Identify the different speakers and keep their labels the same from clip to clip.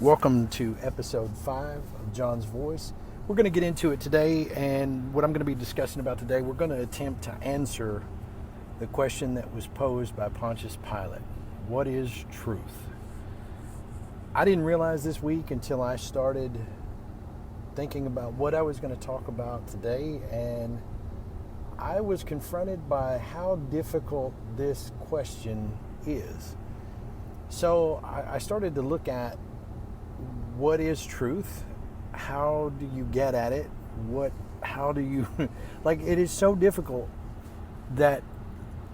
Speaker 1: Welcome to episode 5 of John's Voice. We're going to get into it today, and what I'm going to be discussing about today, we're going to attempt to answer the question that was posed by Pontius Pilate. What is truth? I didn't realize this week until I started thinking about what I was going to talk about today, and I was confronted by how difficult this question is. So I started to look at what is truth? How do you get at it? How do you, it is so difficult that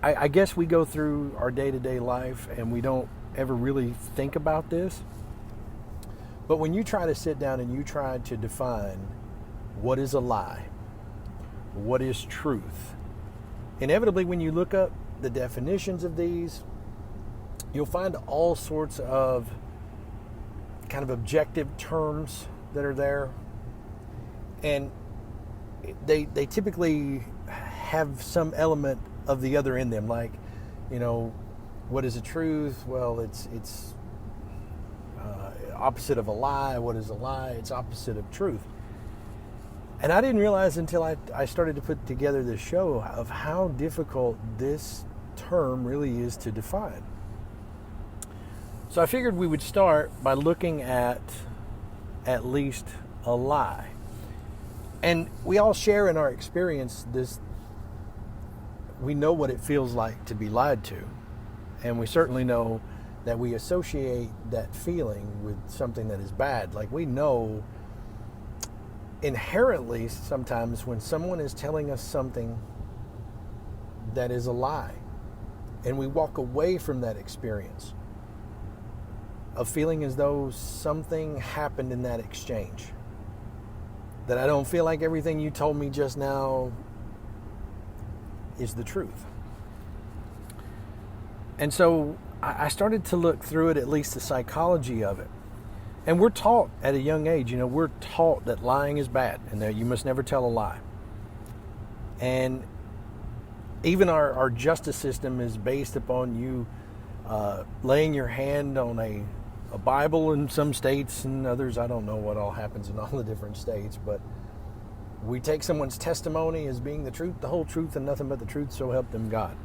Speaker 1: I guess we go through our day-to-day life and we don't ever really think about this. But when you try to sit down and you try to define what is a lie, what is truth, inevitably when you look up the definitions of these, you'll find all sorts of kind of objective terms that are there. And they typically have some element of the other in them. Like, what is a truth? Well, it's opposite of a lie. What is a lie? It's opposite of truth. And I didn't realize until I started to put together this show of how difficult this term really is to define. So I figured we would start by looking at least a lie. And we all share in our experience this. We know what it feels like to be lied to. And we certainly know that we associate that feeling with something that is bad. Like, we know inherently sometimes when someone is telling us something that is a lie, and we walk away from that experience of feeling as though something happened in that exchange, that I don't feel like everything you told me just now is the truth. And so I started to look through it, at least the psychology of it. And we're taught at a young age, we're taught that lying is bad and that you must never tell a lie. And even our justice system is based upon you laying your hand on a Bible in some states, and others, I don't know what all happens in all the different states, but we take someone's testimony as being the truth, the whole truth, and nothing but the truth, so help them God.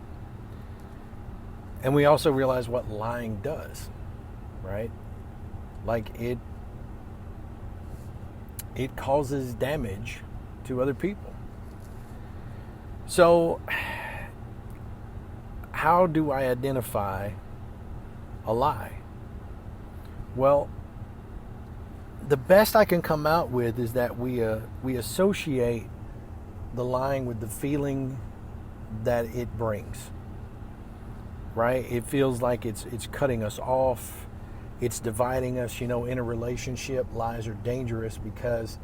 Speaker 1: And we also realize what lying does, right? Like, it causes damage to other people. So how do I identify a lie? Well, the best I can come out with is that we associate the lying with the feeling that it brings, right? It feels like it's cutting us off. It's dividing us, in a relationship. Lies are dangerous because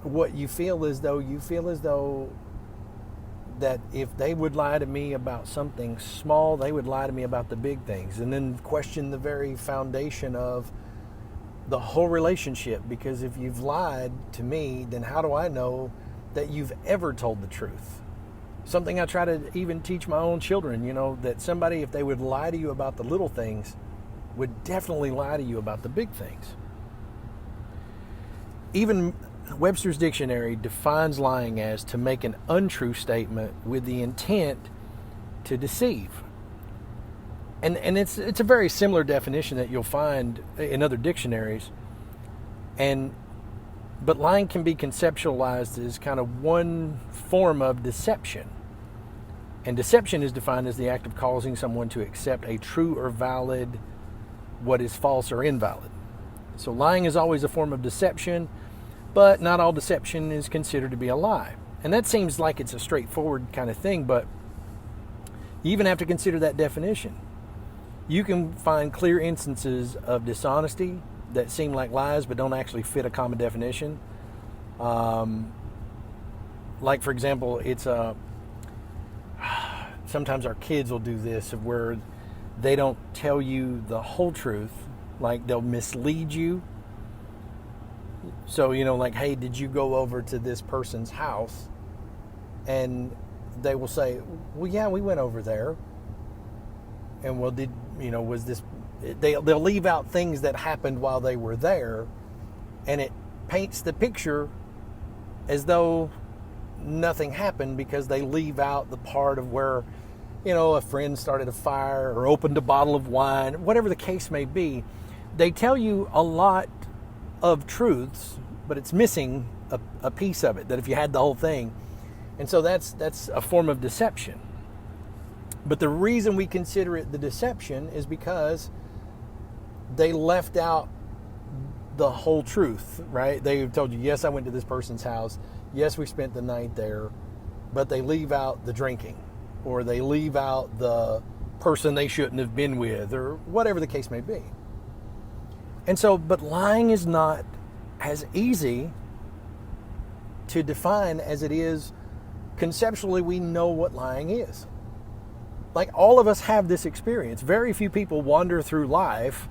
Speaker 1: what you feel as though that if they would lie to me about something small, they would lie to me about the big things, and then question the very foundation of the whole relationship. Because if you've lied to me, then how do I know that you've ever told the truth? Something I try to even teach my own children, that somebody, if they would lie to you about the little things, would definitely lie to you about the big things. Even Webster's Dictionary defines lying as to make an untrue statement with the intent to deceive. And it's a very similar definition that you'll find in other dictionaries. But lying can be conceptualized as kind of one form of deception. And deception is defined as the act of causing someone to accept a true or valid what is false or invalid. So lying is always a form of deception, but not all deception is considered to be a lie. And that seems like it's a straightforward kind of thing, but you even have to consider that definition. You can find clear instances of dishonesty that seem like lies but don't actually fit a common definition. Like, for example, sometimes our kids will do this, of where they don't tell you the whole truth. Like, they'll mislead you. So, like, hey, did you go over to this person's house? And they will say, well, yeah, we went over there. And well, was this they'll leave out things that happened while they were there, and it paints the picture as though nothing happened because they leave out the part of where, a friend started a fire or opened a bottle of wine, whatever the case may be. They tell you a lot of truths, but it's missing a piece of it, that if you had the whole thing. And so that's a form of deception. But the reason we consider it the deception is because they left out the whole truth, right? They've told you, yes, I went to this person's house. Yes, we spent the night there. But they leave out the drinking, or they leave out the person they shouldn't have been with, or whatever the case may be. And so, but lying is not as easy to define as it is conceptually. We know what lying is. Like, all of us have this experience. Very few people wander through life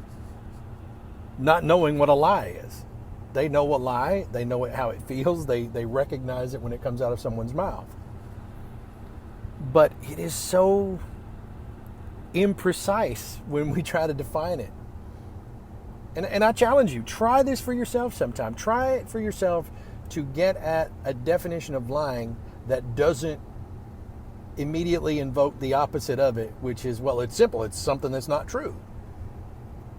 Speaker 1: not knowing what a lie is. They know a lie. They know how it feels. They recognize it when it comes out of someone's mouth. But it is so imprecise when we try to define it. And I challenge you, try this for yourself sometime. Try it for yourself to get at a definition of lying that doesn't immediately invoke the opposite of it, which is, well, it's simple. It's something that's not true.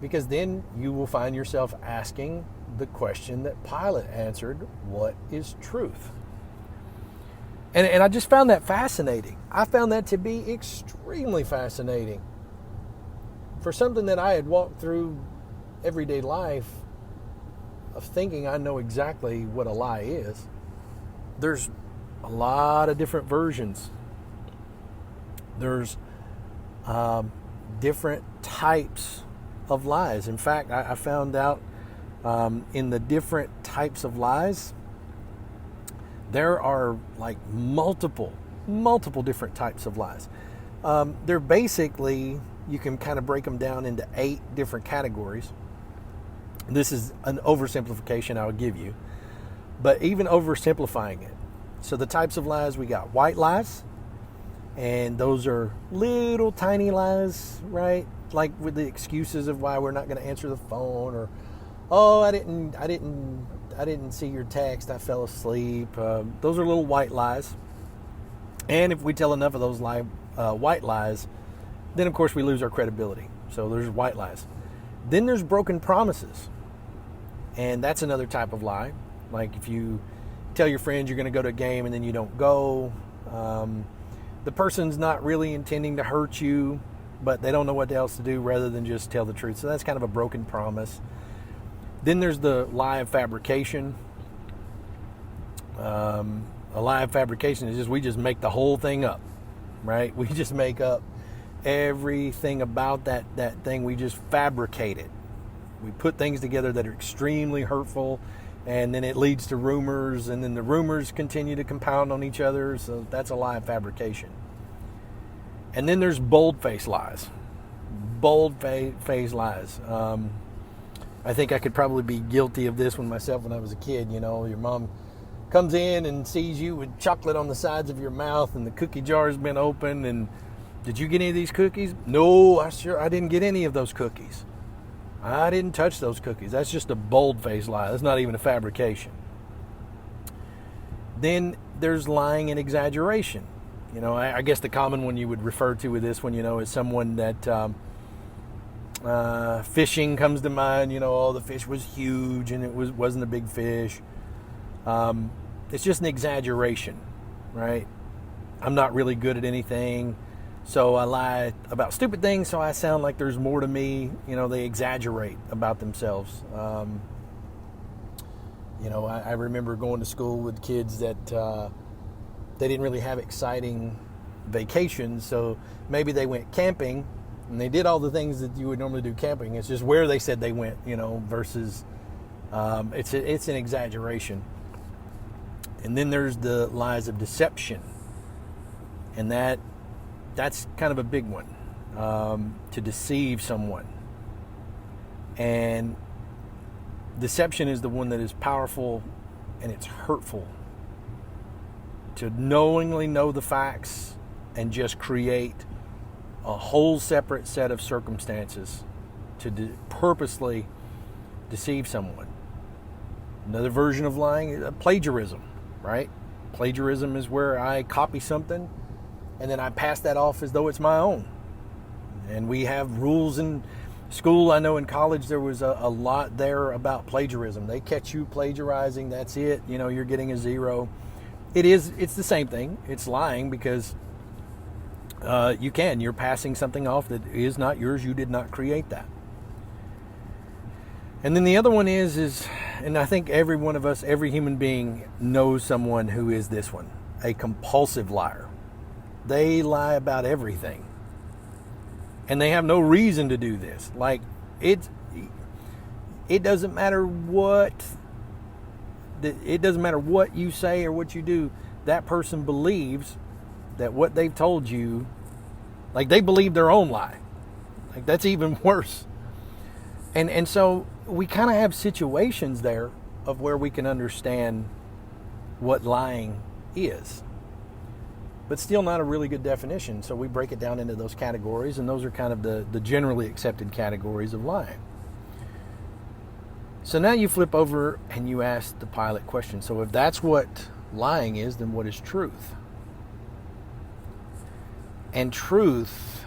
Speaker 1: Because then you will find yourself asking the question that Pilate answered, what is truth? And I just found that fascinating. I found that to be extremely fascinating. For something that I had walked through everyday life of thinking I know exactly what a lie is, there's a lot of different versions. There's different types of lies. In fact, I found out in the different types of lies, there are like multiple different types of lies. They're basically, you can kind of break them down into 8 different categories. This is an oversimplification I'll give you, but even oversimplifying it. So the types of lies, we got white lies, and those are little tiny lies, right? Like with the excuses of why we're not going to answer the phone, or, oh, I didn't see your text, I fell asleep. Those are little white lies. And if we tell enough of those white lies, then of course we lose our credibility. So there's white lies. Then there's broken promises. And that's another type of lie. Like if you tell your friends you're going to go to a game and then you don't go. The person's not really intending to hurt you, but they don't know what else to do rather than just tell the truth. So that's kind of a broken promise. Then there's the lie of fabrication. A lie of fabrication is just, we just make the whole thing up, right? We just make up everything about that thing. We just fabricate it. We put things together that are extremely hurtful, and then it leads to rumors, and then the rumors continue to compound on each other. So that's a lie of fabrication. And then there's bold-faced lies. Bold-faced lies. I think I could probably be guilty of this one myself when I was a kid. You know, your mom comes in and sees you with chocolate on the sides of your mouth, and the cookie jar has been opened, and did you get any of these cookies? No, I didn't get any of those cookies. I didn't touch those cookies. That's just a bold-faced lie. That's not even a fabrication. Then there's lying and exaggeration. You know, I guess the common one you would refer to with this one, you know, is someone that fishing comes to mind. You know, oh, the fish was huge and it wasn't a big fish. It's just an exaggeration, right? I'm not really good at anything, so I lie about stupid things so I sound like there's more to me. You know, they exaggerate about themselves. You know, I remember going to school with kids that they didn't really have exciting vacations, so maybe they went camping and they did all the things that you would normally do camping. It's just where they said they went, you know, versus it's an exaggeration. And then there's the lies of deception, and that's kind of a big one, to deceive someone. And deception is the one that is powerful and it's hurtful. To knowingly know the facts and just create a whole separate set of circumstances to purposely deceive someone. Another version of lying is plagiarism, right? Plagiarism is where I copy something and then I pass that off as though it's my own. And we have rules in school. I know in college there was a lot there about plagiarism. They catch you plagiarizing, that's it. You're getting a 0. It's the same thing. It's lying because you're passing something off that is not yours. You did not create that. And then the other one is, and I think every one of us, every human being knows someone who is this one, a compulsive liar. They lie about everything. And they have no reason to do this. Like, it doesn't matter what you say or what you do. That person believes that what they've told you, like, they believe their own lie. Like, that's even worse. And so we kind of have situations there of where we can understand what lying is, but still not a really good definition. So we break it down into those categories, and those are kind of the generally accepted categories of lying. So now you flip over and you ask the pilot question. So if that's what lying is, then what is truth? And truth,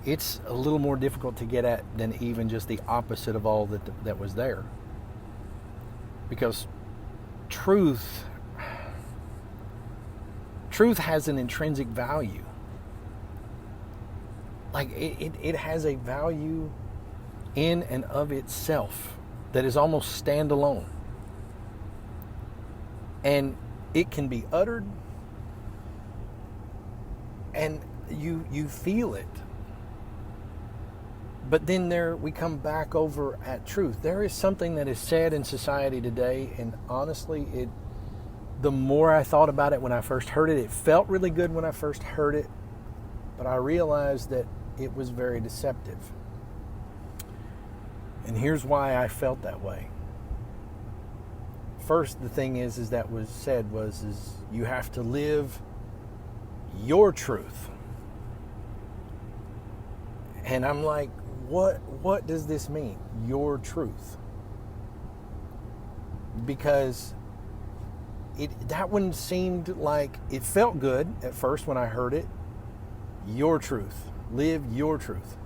Speaker 1: it's a little more difficult to get at than even just the opposite of all that was there. Because truth has an intrinsic value. Like, it has a value in and of itself that is almost standalone. And it can be uttered, and you feel it. But then we come back over at truth. There is something that is said in society today, and honestly, the more I thought about it when I first heard it felt really good when I first heard it, but I realized that it was very deceptive. And here's why I felt that way. First, the thing is that was said was you have to live your truth. And I'm like, what does this mean? Your truth. Because that one seemed like it felt good at first when I heard it. Your truth. Live your truth.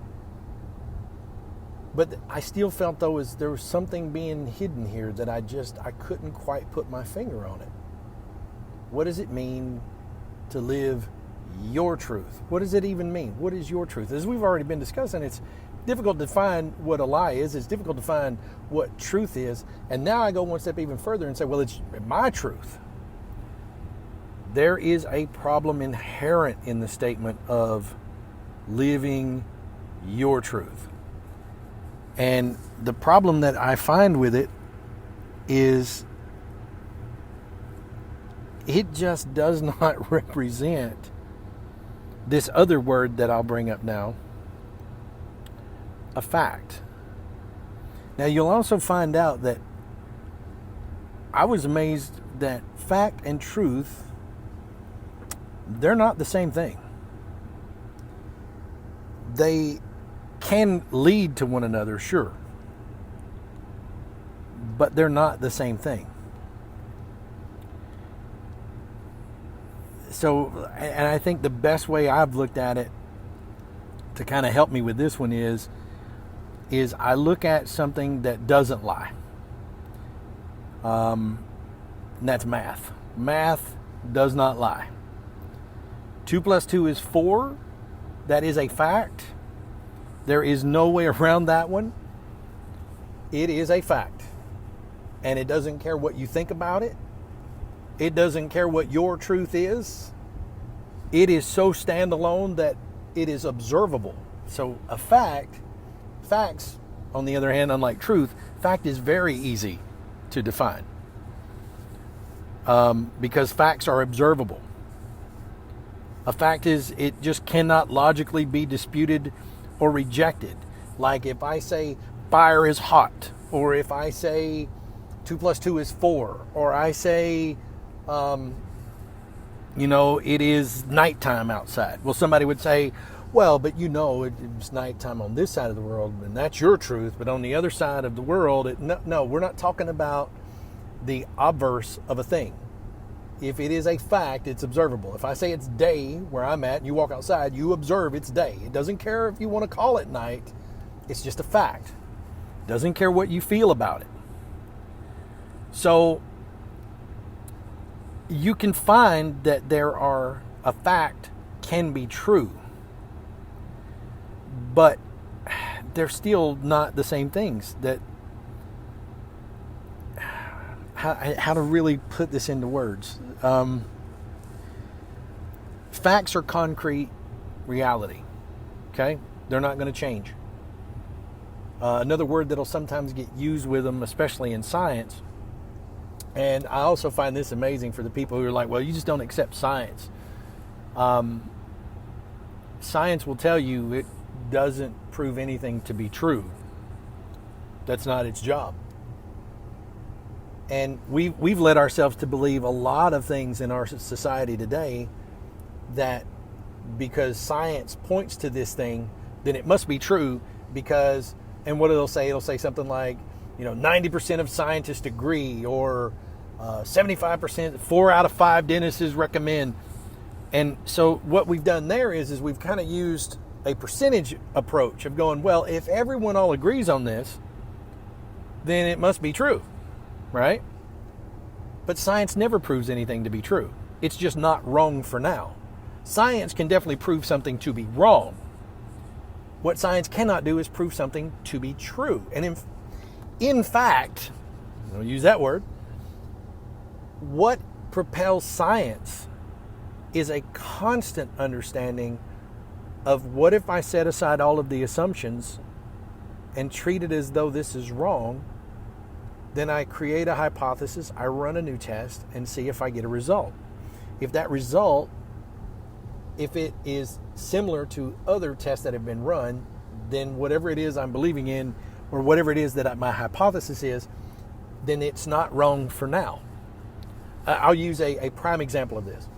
Speaker 1: But I still felt though as there was something being hidden here that I couldn't quite put my finger on it. What does it mean to live your truth? What does it even mean? What is your truth? As we've already been discussing, it's difficult to find what a lie is. It's difficult to find what truth is. And now I go one step even further and say, well, it's my truth. There is a problem inherent in the statement of living your truth. And the problem that I find with it is it just does not represent this other word that I'll bring up now, a fact. Now you'll also find out that I was amazed that fact and truth, they're not the same thing. They can lead to one another, sure, but they're not the same thing. So, and I think the best way I've looked at it to kind of help me with this one is I look at something that doesn't lie. And that's math. Math does not lie. 2 + 2 is 4. That is a fact. There is no way around that one. It is a fact. And it doesn't care what you think about it. It doesn't care what your truth is. It is so standalone that it is observable. So a facts, on the other hand, unlike truth, fact is very easy to define. Because facts are observable. A fact is, it just cannot logically be disputed or rejected. Like if I say fire is hot, or if I say 2 + 2 is 4, or I say, it is nighttime outside. Well, somebody would say, well, but it's nighttime on this side of the world, and that's your truth. But on the other side of the world, no, we're not talking about the obverse of a thing. If it is a fact, it's observable. If I say it's day where I'm at and you walk outside, you observe it's day. It doesn't care if you want to call it night. It's just a fact. It doesn't care what you feel about it. So you can find that a fact can be true, but they're still not the same things. How to really put this into words. Facts are concrete reality. Okay? They're not going to change. Another word that'll sometimes get used with them, especially in science, and I also find this amazing for the people who are like, well, you just don't accept science. Science will tell you it doesn't prove anything to be true. That's not its job. And we've led ourselves to believe a lot of things in our society today that because science points to this thing, then it must be true because, and what it'll say something like, 90% of scientists agree, or 75%, 4 out of 5 dentists recommend. And so what we've done there is we've kind of used a percentage approach of going, well, if everyone all agrees on this, then it must be true, right? But science never proves anything to be true. It's just not wrong for now. Science can definitely prove something to be wrong. What science cannot do is prove something to be true. And in fact, I'll use that word, what propels science is a constant understanding of what if I set aside all of the assumptions and treat it as though this is wrong, then I create a hypothesis, I run a new test, and see if I get a result. If that result, if it is similar to other tests that have been run, then whatever it is I'm believing in, or whatever it is that my hypothesis is, then it's not wrong for now. I'll use a prime example of this.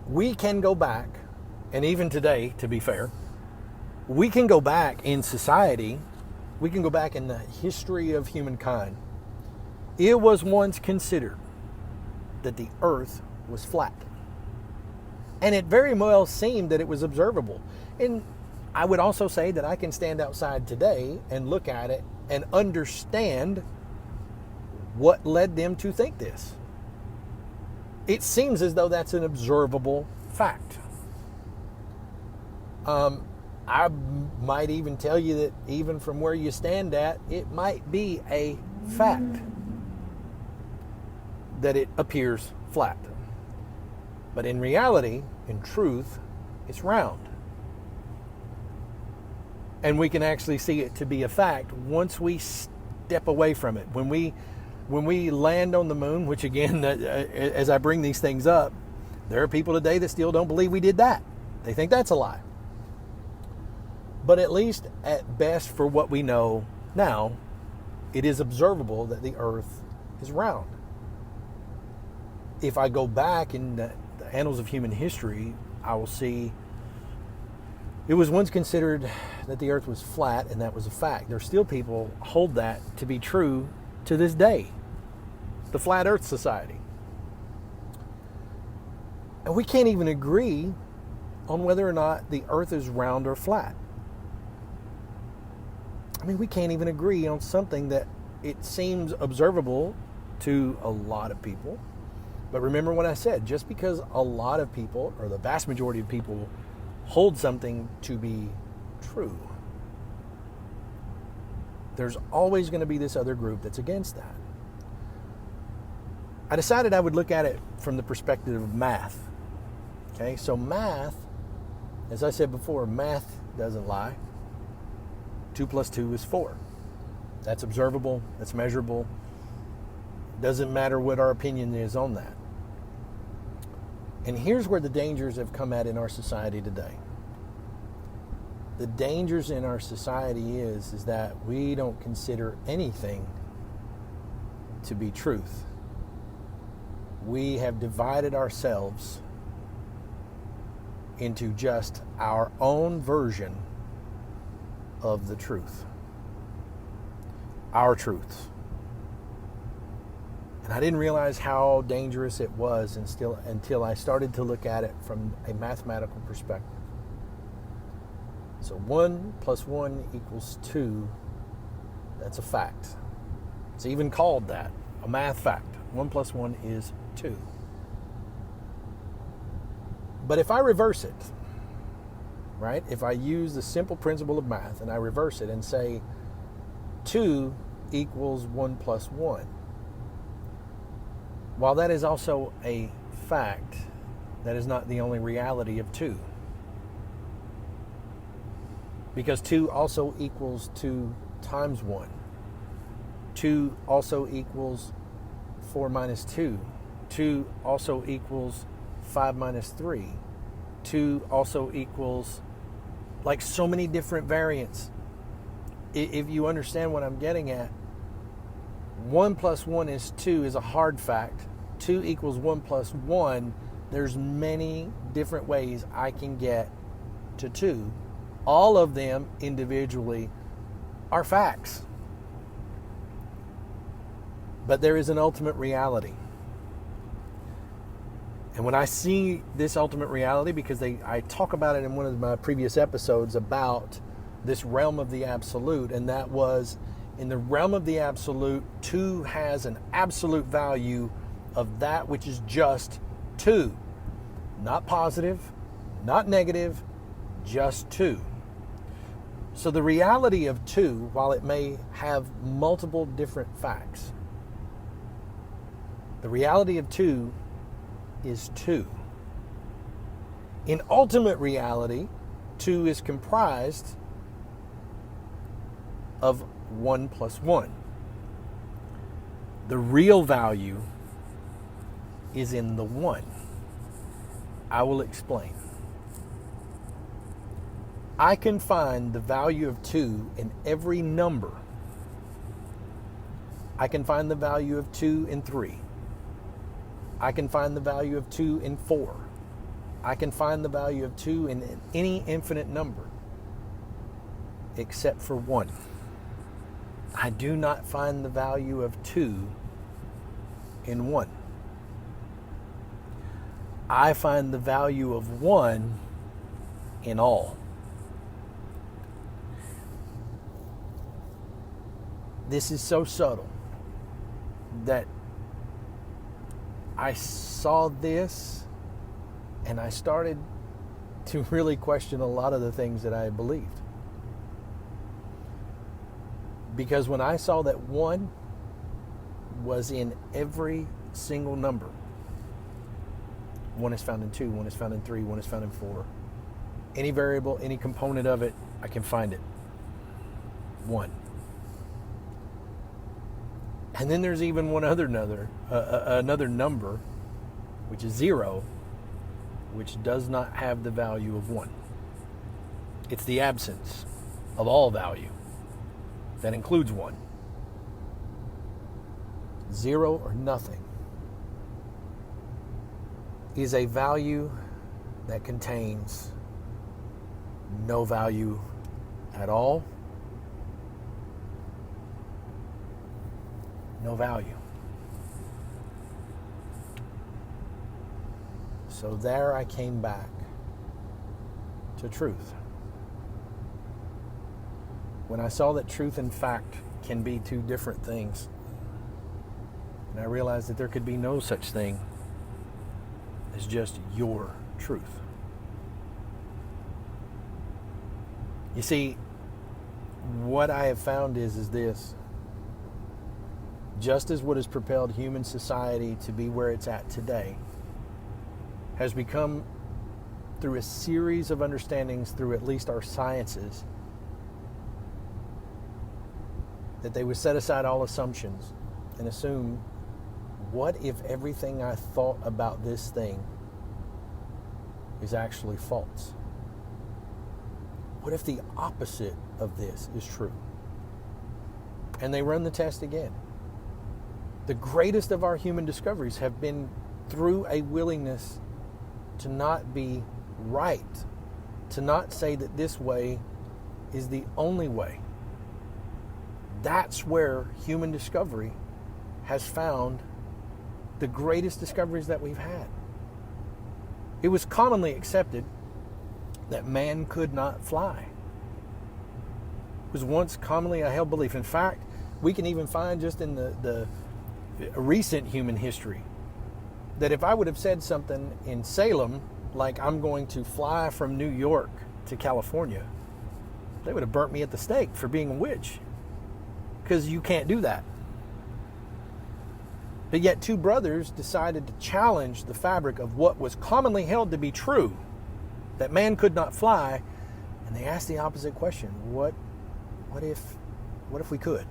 Speaker 1: We can go back, and even today, to be fair, we can go back in society, we can go back in the history of humankind. It was once considered that the earth was flat. And it very well seemed that it was observable. And I would also say that I can stand outside today and look at it and understand what led them to think this. It seems as though that's an observable fact. I might even tell you that even from where you stand at, it might be a fact that it appears flat. But in reality, in truth, it's round. And we can actually see it to be a fact once we step away from it. When we land on the moon, which again, as I bring these things up, there are people today that still don't believe we did that. They think that's a lie. But at least at best for what we know now, it is observable that the earth is round. If I go back in the annals of human history, I will see it was once considered that the earth was flat, and that was a fact. There are still people who hold that to be true to this day. The Flat Earth Society. And we can't even agree on whether or not the earth is round or flat. I mean, we can't even agree on something that it seems observable to a lot of people. But remember what I said, just because a lot of people, or the vast majority of people, hold something to be true, there's always going to be this other group that's against that. I decided I would look at it from the perspective of math. Okay, so math, as I said before, math doesn't lie. 2 plus 2 is 4. That's observable, that's measurable. Doesn't matter what our opinion is on that. And here's where the dangers have come at in our society today. The dangers in our society is that we don't consider anything to be truth. We have divided ourselves into just our own version of the truth. Our truths. And I didn't realize how dangerous it was until I started to look at it from a mathematical perspective. So 1 plus 1 equals 2. That's a fact. It's even called that, a math fact. 1 plus 1 is 2. But if I reverse it, right? If I use the simple principle of math and I reverse it and say 2 equals 1 plus 1, while that is also a fact, that is not the only reality of 2. Because 2 also equals 2 times 1. 2 also equals 4 minus 2. 2 also equals 5 minus 3. 2 also equals, like, so many different variants. If you understand what I'm getting at, 1 plus 1 is 2 is a hard fact. 2 equals 1 plus 1. There's many different ways I can get to 2. All of them individually are facts. But there is an ultimate reality. And when I see this ultimate reality, because I talk about it in one of my previous episodes about this realm of the absolute, and that was, in the realm of the absolute, 2 has an absolute value of that which is just 2. Not positive, not negative, just 2. So the reality of 2, while it may have multiple different facts, the reality of 2 is 2. In ultimate reality, 2 is comprised of 1 plus 1. The real value is in the 1. I will explain. I can find the value of 2 in every number. I can find the value of 2 in 3. I can find the value of 2 in 4. I can find the value of 2 in any infinite number except for 1. I do not find the value of 2 in 1. I find the value of 1 in all. This is so subtle that I saw this and I started to really question a lot of the things that I believed. Because when I saw that 1 was in every single number, 1 is found in 2, 1 is found in 3, 1 is found in 4. Any variable, any component of it, I can find it. 1. And then there's even another number, which is 0, which does not have the value of 1. It's the absence of all value. That includes 1. 0 or nothing is a value that contains no value at all. No value. So there I came back to truth. When I saw that truth and fact can be two different things, and I realized that there could be no such thing as just your truth. You see, what I have found is this. Just as what has propelled human society to be where it's at today has become, through a series of understandings through at least our sciences, that they would set aside all assumptions and assume, what if everything I thought about this thing is actually false? What if the opposite of this is true? And they run the test again. The greatest of our human discoveries have been through a willingness to not be right to not say that this way is the only way. That's where human discovery has found the greatest discoveries that we've had. It was commonly accepted that man could not fly. It was once commonly a held belief. In fact, we can even find just in the recent human history that if I would have said something in Salem, like I'm going to fly from New York to California, they would have burnt me at the stake for being a witch, because you can't do that. But yet two brothers decided to challenge the fabric of what was commonly held to be true, that man could not fly, and they asked the opposite question: what if we could?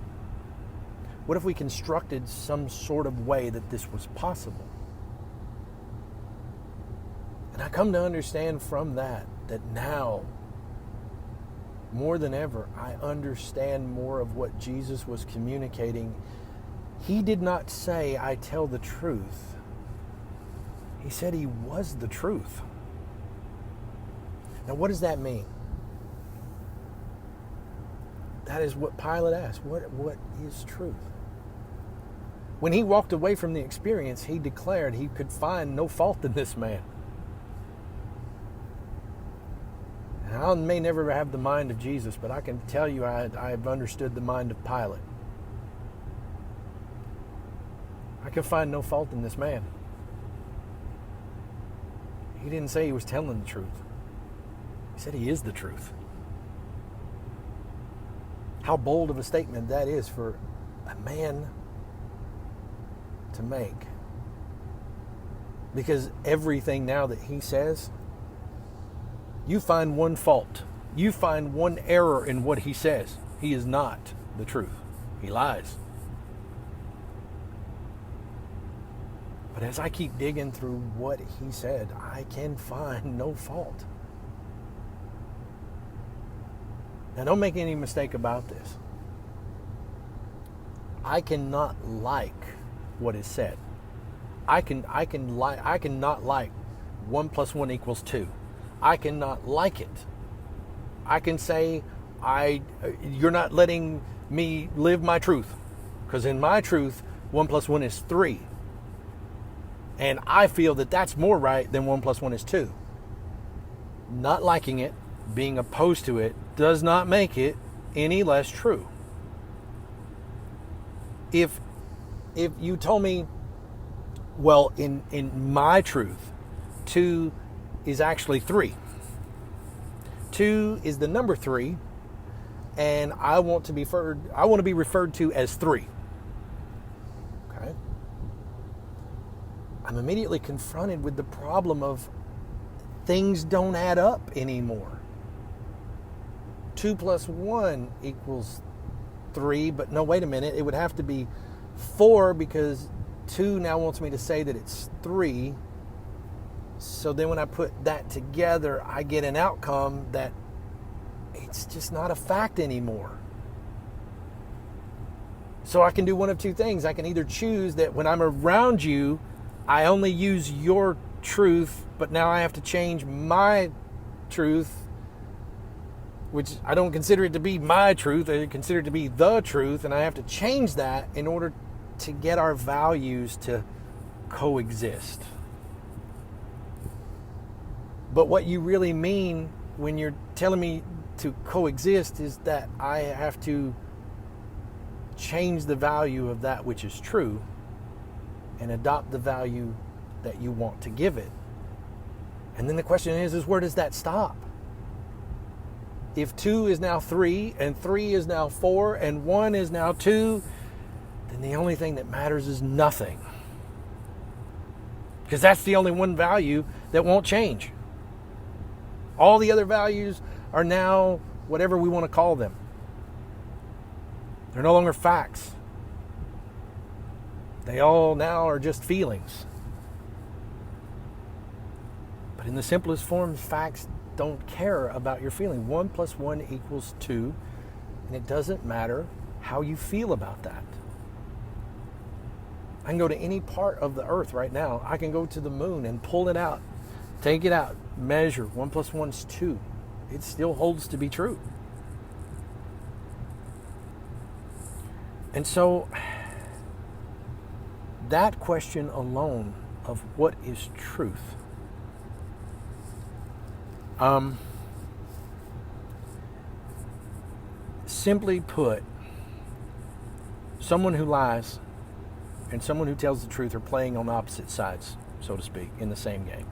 Speaker 1: What if we constructed some sort of way that this was possible? And I come to understand from that now, more than ever, I understand more of what Jesus was communicating. He did not say, "I tell the truth." He said he was the truth. Now, what does that mean? That is what Pilate asked. What is truth? When he walked away from the experience, he declared he could find no fault in this man. And I may never have the mind of Jesus, but I can tell you I've understood the mind of Pilate. I could find no fault in this man. He didn't say he was telling the truth. He said he is the truth. How bold of a statement that is for a man to make. Because everything now that he says, you find one fault. You find one error in what he says. He is not the truth. He lies. But as I keep digging through what he said, I can find no fault. Now, don't make any mistake about this. I cannot like what is said. I cannot like 1 + 1 = 2. I cannot like it. I can say, you're not letting me live my truth, because in my truth, 1 + 1 is 3. And I feel that that's more right than 1 + 1 is 2. Not liking it, being opposed to it, does not make it any less true. If you told me, well, in my truth, 2 is actually 3. 2 is the number 3, and I want to be referred to as 3. Okay? I'm immediately confronted with the problem of things don't add up anymore. 2 + 1 = 3, but no, wait a minute. It would have to be 4, because 2 now wants me to say that it's 3. So then when I put that together, I get an outcome that it's just not a fact anymore. So I can do one of two things. I can either choose that when I'm around you, I only use your truth, but now I have to change my truth, which I don't consider it to be my truth. I consider it to be the truth, and I have to change that in order to get our values to coexist. But what you really mean when you're telling me to coexist is that I have to change the value of that which is true and adopt the value that you want to give it. And then the question is where does that stop? If 2 is now 3, and 3 is now 4, and 1 is now 2, then the only thing that matters is nothing. Because that's the only one value that won't change. All the other values are now whatever we want to call them. They're no longer facts. They all now are just feelings. But in the simplest forms, facts don't care about your feeling. 1 + 1 = 2, and it doesn't matter how you feel about that. I can go to any part of the earth right now. I can go to the moon and pull it out, take it out, measure, 1 plus 1 is 2. It still holds to be true. And so that question alone of what is truth, simply put, someone who lies and someone who tells the truth are playing on opposite sides, so to speak, in the same game.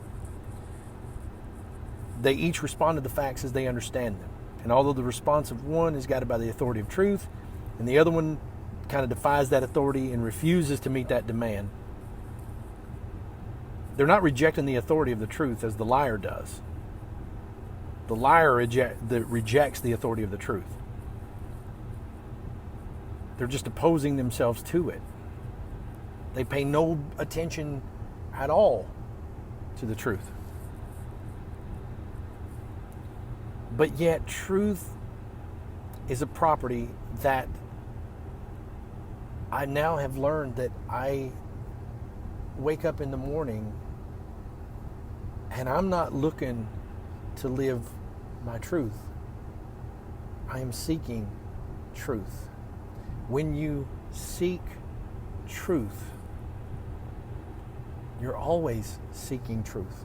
Speaker 1: They each respond to the facts as they understand them. And although the response of one is guided by the authority of truth, and the other one kind of defies that authority and refuses to meet that demand, they're not rejecting the authority of the truth as the liar does. The liar rejects the authority of the truth. They're just opposing themselves to it. They pay no attention at all to the truth. But yet, truth is a property that I now have learned that I wake up in the morning and I'm not looking to live my truth. I am seeking truth. When you seek truth, you're always seeking truth.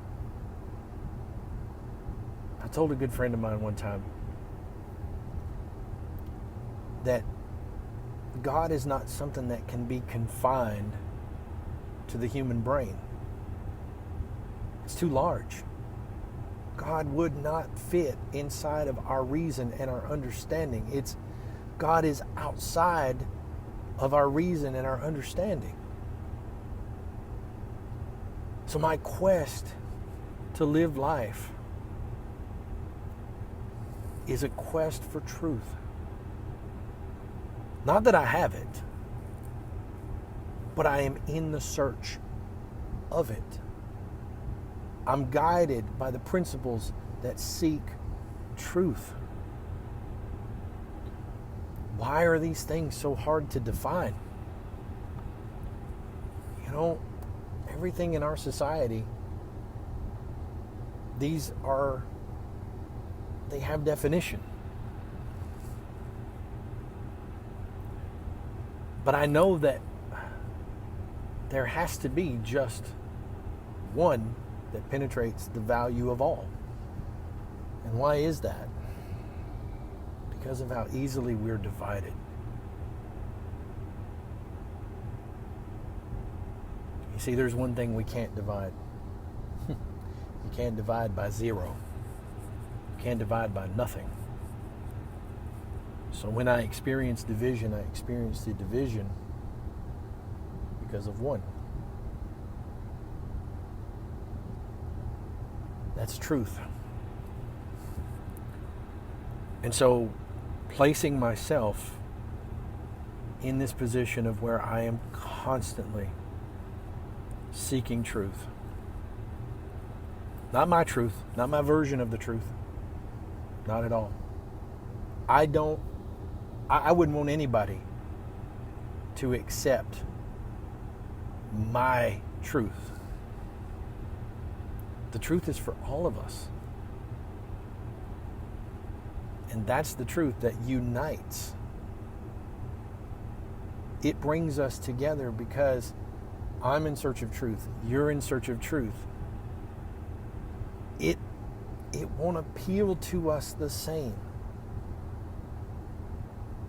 Speaker 1: I told a good friend of mine one time that God is not something that can be confined to the human brain. It's too large. God would not fit inside of our reason and our understanding. God is outside of our reason and our understanding. So my quest to live life is a quest for truth. Not that I have it, but I am in the search of it. I'm guided by the principles that seek truth. Why are these things so hard to define? You know, everything in our society, they have definition. But I know that there has to be just one that penetrates the value of all. And why is that? Because of how easily we're divided. You see, there's one thing we can't divide. You can't divide by zero. You can't divide by nothing. So when I experience division, I experience the division because of one. That's truth. And so placing myself in this position of where I am constantly seeking truth. Not my truth, not my version of the truth. Not at all. I wouldn't want anybody to accept my truth. The truth is for all of us. And that's the truth that unites. It brings us together because I'm in search of truth. You're in search of truth. It won't appeal to us the same.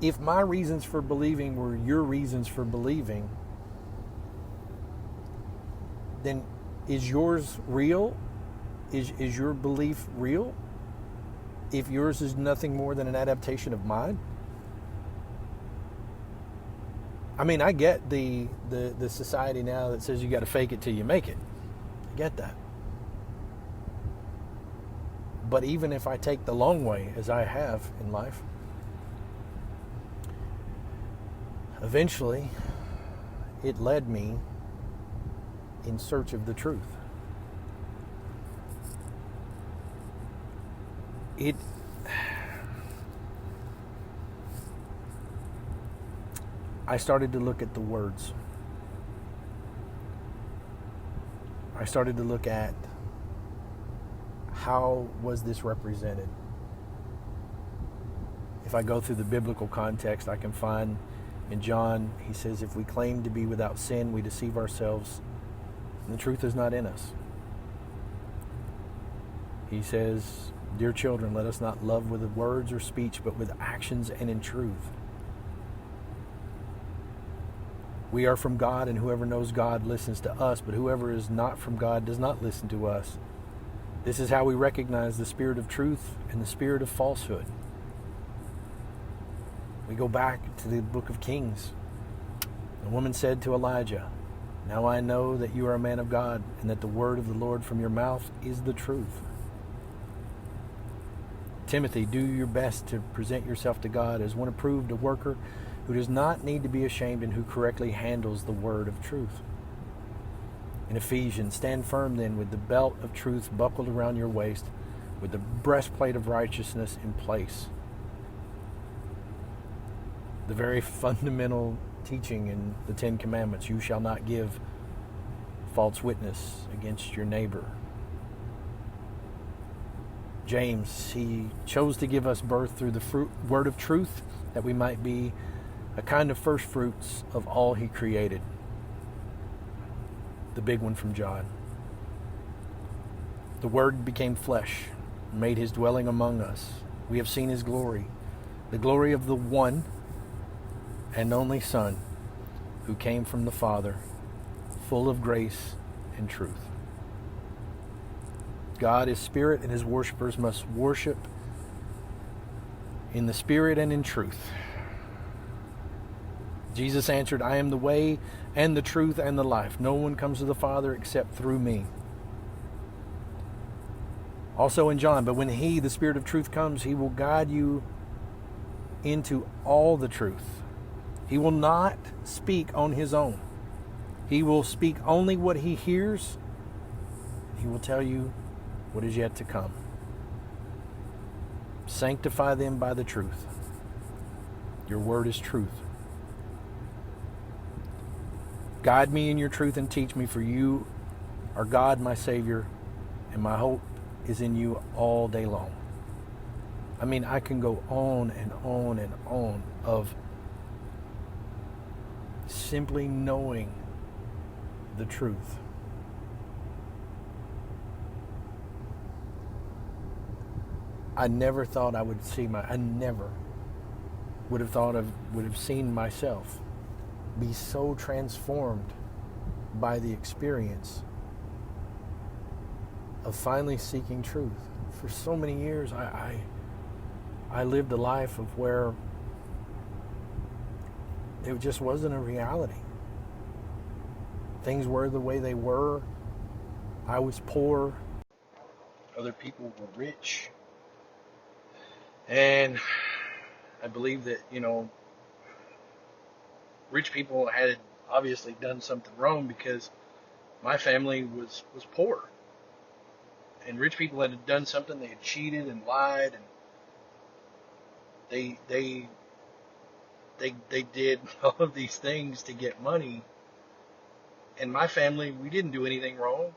Speaker 1: If my reasons for believing were your reasons for believing, then is yours real? Is your belief real? If yours is nothing more than an adaptation of mine? I mean, I get the society now that says you got to fake it till you make it. I get that. But even if I take the long way, as I have in life, eventually it led me in search of the truth. I started to look at the words. I started to look at how was this represented? If I go through the biblical context, I can find in John, he says, if we claim to be without sin, we deceive ourselves, and the truth is not in us. He says, dear children, let us not love with words or speech, but with actions and in truth. We are from God, and whoever knows God listens to us, but whoever is not from God does not listen to us. This is how we recognize the spirit of truth and the spirit of falsehood. We go back to the book of Kings. The woman said to Elijah, now I know that you are a man of God, and that the word of the Lord from your mouth is the truth. Timothy, do your best to present yourself to God as one approved, a worker who does not need to be ashamed and who correctly handles the word of truth. In Ephesians, stand firm then with the belt of truth buckled around your waist, with the breastplate of righteousness in place. The very fundamental teaching in the Ten Commandments, you shall not give false witness against your neighbor. James, he chose to give us birth through the word of truth, that we might be a kind of first fruits of all he created. The big one from John. The word became flesh, made his dwelling among us. We have seen his glory, the glory of the one and only Son, who came from the Father, full of grace and truth. God is spirit, and his worshipers must worship in the spirit and in truth. Jesus answered, I am the way and the truth and the life. No one comes to the Father except through me. Also in John, but when he, the Spirit of truth, comes, he will guide you into all the truth. He will not speak on his own. He will speak only what he hears. He will tell you what is yet to come. Sanctify them by the truth. Your word is truth. Guide me in your truth and teach me, for you are God, my Savior, and my hope is in you all day long. I mean, I can go on and on and on of simply knowing the truth. I never thought I would see I never would have seen myself be so transformed by the experience of finally seeking truth. For so many years, I lived a life of where it just wasn't a reality. Things were the way they were. I was poor. Other people were rich. And I believe that, rich people had obviously done something wrong, because my family was poor. And rich people had done something. They had cheated and lied, and they did all of these things to get money. And my family, we didn't do anything wrong.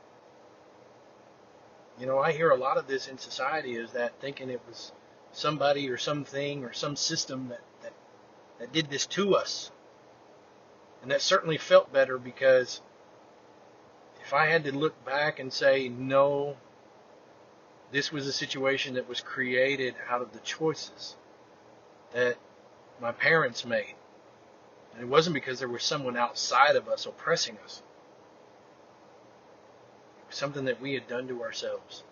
Speaker 1: I hear a lot of this in society, is that thinking it was somebody or something or some system that did this to us. And that certainly felt better, because if I had to look back and say, no, this was a situation that was created out of the choices that my parents made. And it wasn't because there was someone outside of us oppressing us. It was something that we had done to ourselves.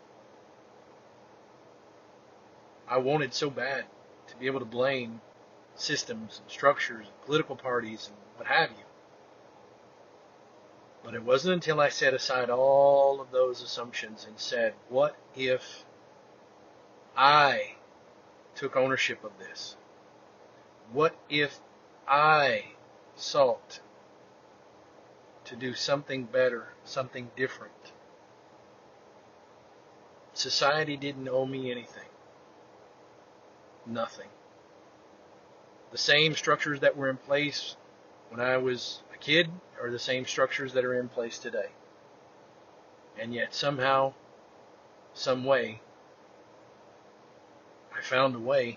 Speaker 1: I wanted so bad to be able to blame systems and structures and political parties and what have you. But it wasn't until I set aside all of those assumptions and said, what if I took ownership of this? What if I sought to do something better, something different? Society didn't owe me anything. Nothing. The same structures that were in place when I was a kid are the same structures that are in place today. And yet somehow, some way, found a way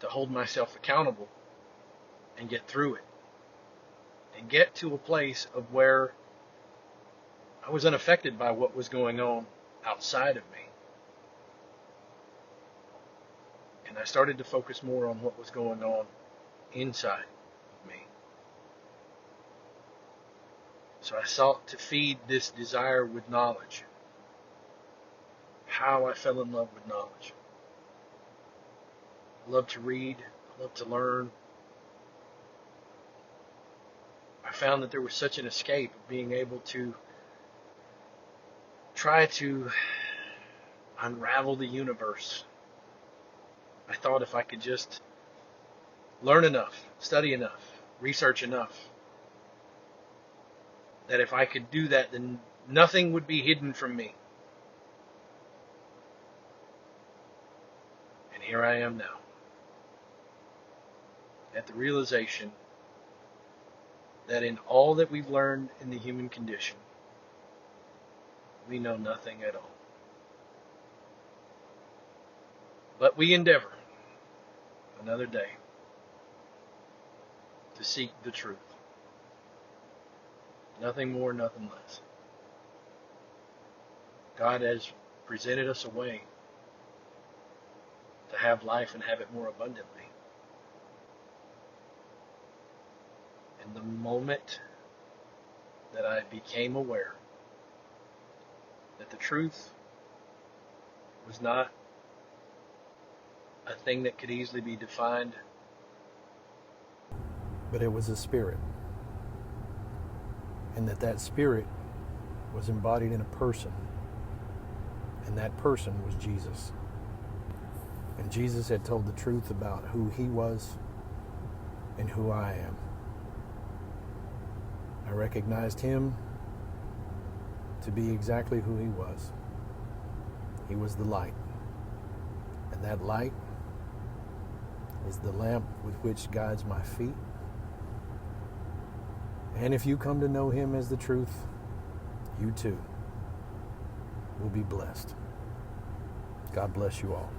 Speaker 1: to hold myself accountable and get through it and get to a place of where I was unaffected by what was going on outside of me. And I started to focus more on what was going on inside of me. So I sought to feed this desire with knowledge. How I fell in love with knowledge. I love to read. I love to learn. I found that there was such an escape of being able to try to unravel the universe. I thought if I could just learn enough, study enough, research enough, that if I could do that, then nothing would be hidden from me. And here I am now, at the realization that in all that we've learned in the human condition, we know nothing at all. But we endeavor another day to seek the truth. Nothing more, nothing less. God has presented us a way to have life and have it more abundantly. And the moment that I became aware that the truth was not a thing that could easily be defined, but it was a spirit. And that spirit was embodied in a person. And that person was Jesus. And Jesus had told the truth about who he was and who I am. I recognized him to be exactly who he was. He was the light. And that light is the lamp with which guides my feet. And if you come to know him as the truth, you too will be blessed. God bless you all.